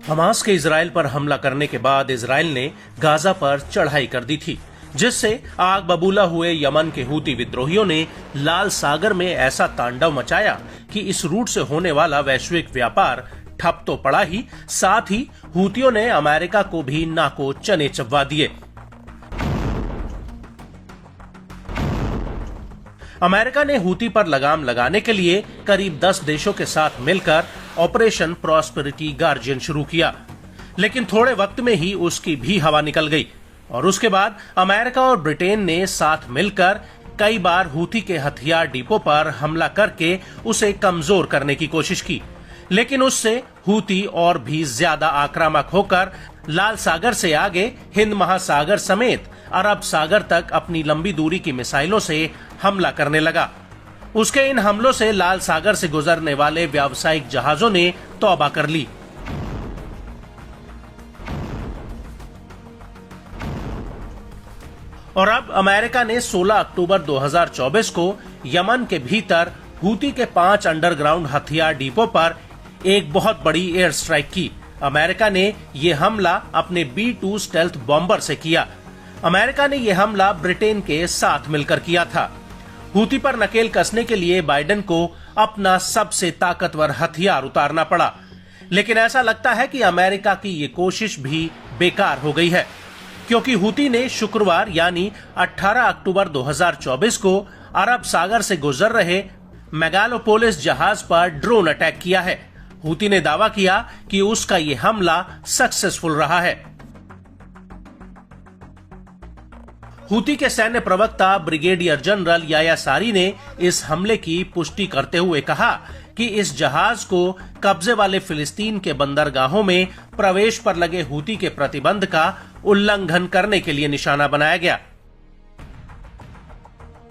Hamas के Israel पर हमला करने के बाद इजराइल ने गाजा पर चढ़ाई कर दी थी, जिससे आग बबूला हुए यमन के हूती विद्रोहियों ने लाल सागर में ऐसा तांडव मचाया कि इस रूट से होने वाला वैश्विक व्यापार ठप तो पड़ा ही, साथ ही हूतियों ने अमेरिका को भी नाको चने चबवा दिए। अमेरिका ने हूती पर लगाम लगाने के लिए करीब 10 देशों के साथ मिलकर ऑपरेशन प्रॉस्पेरिटी गार्जियन शुरू किया, लेकिन थोड़े वक्त में ही उसकी भी हवा निकल गई और उसके बाद अमेरिका और ब्रिटेन ने साथ मिलकर कई बार हूती के हथियार डिपो पर हमला करके उसे कमजोर करने की कोशिश की, लेकिन उससे हूती और भी ज्यादा आक्रामक होकर लाल सागर से आगे हिंद महासागर समेत अरब सागर तक अपनी लंबी दूरी की मिसाइलों से हमला करने लगा। उसके इन हमलों से लाल सागर से गुजरने वाले व्यावसायिक जहाजों ने तौबा कर ली। और अब अमेरिका ने 16 अक्टूबर 2024 को यमन के भीतर हूती के 5 अंडरग्राउंड हथियार डिपो पर एक बहुत बड़ी एयर स्ट्राइक की। अमेरिका ने यह हमला अपने B-2 स्टेल्थ बॉम्बर से किया। अमेरिका ने यह हमला ब्रिटेन के साथ मिलकर किया था। हूती पर नकेल कसने के लिए बाइडेन को अपना सबसे ताकतवर हथियार उतारना पड़ा, लेकिन ऐसा लगता है कि अमेरिका की ये कोशिश भी बेकार हो गई है, क्योंकि हूती ने शुक्रवार यानी 18 अक्टूबर 2024 को अरब सागर से गुजर रहे मेगालोपोलिस जहाज पर ड्रोन अटैक किया है। हूती ने दावा किया कि उसका ये हमला सक्सेसफुल रहा है। हूती के सैन्य प्रवक्ता ब्रिगेडियर जनरल याया सारी ने इस हमले की पुष्टि करते हुए कहा कि इस जहाज को कब्जे वाले फिलिस्तीन के बंदरगाहों में प्रवेश पर लगे हूती के प्रतिबंध का उल्लंघन करने के लिए निशाना बनाया गया।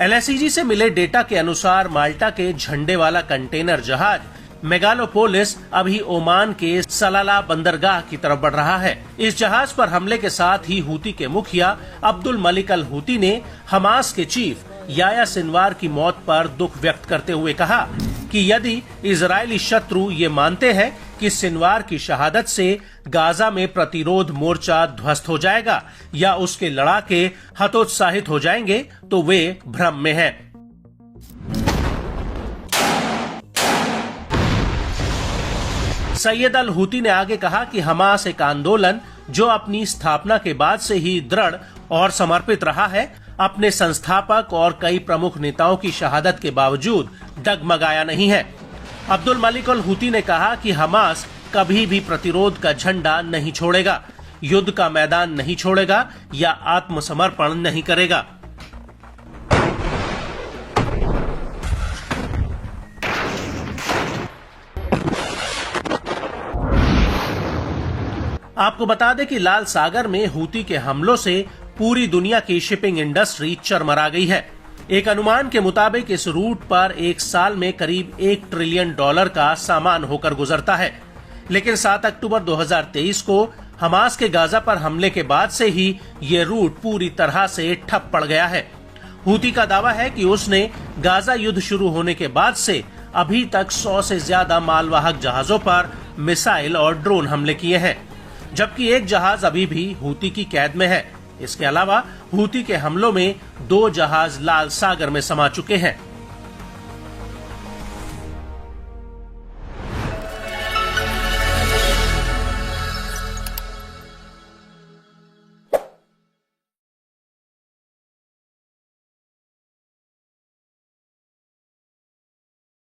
LSEG से मिले डेटा के अनुसार माल्टा के झंडे वाला कंटेनर जहाज मेगालोपोलिस अभी ओमान के सलाला बंदरगाह की तरफ बढ़ रहा है। इस जहाज पर हमले के साथ ही हूती के मुखिया अब्दुल मलिक अल हूती ने हमास के चीफ याया सिनवार की मौत पर दुख व्यक्त करते हुए कहा कि यदि इजरायली शत्रु ये मानते हैं कि सिनवार की शहादत से गाजा में प्रतिरोध मोर्चा ध्वस्त हो जाएगा या उसके लड़ाके हतोत्साहित हो जाएंगे, तो वे भ्रम में हैं। सैयद अल हूती ने आगे कहा कि हमास एक आंदोलन जो अपनी स्थापना के बाद से ही दृढ़ और समर्पित रहा है, अपने संस्थापक और कई प्रमुख नेताओं की शहादत के बावजूद डगमगाया नहीं है। अब्दुल मलिक अल हूती ने कहा कि हमास कभी भी प्रतिरोध का झंडा नहीं छोड़ेगा, युद्ध का मैदान नहीं छोड़ेगा या आत्मसमर्पण नहीं करेगा। आपको बता दें कि लाल सागर में हूती के हमलों से पूरी दुनिया की शिपिंग इंडस्ट्री चरमरा गई है। एक अनुमान के मुताबिक इस रूट पर एक साल में करीब $1 ट्रिलियन का सामान होकर गुजरता है, लेकिन 7 अक्टूबर 2023 को हमास के गाजा पर हमले के बाद से ही ये रूट पूरी तरह से ठप पड़ गया है। हूती का दावा है कि उसने गाजा युद्ध शुरू होने के बाद से अभी तक 100 से ज्यादा मालवाहक जहाजों पर मिसाइल और ड्रोन हमले किए हैं, जबकि एक जहाज अभी भी हूती की कैद में है। इसके अलावा हूती के हमलों में 2 जहाज लाल सागर में समा चुके हैं।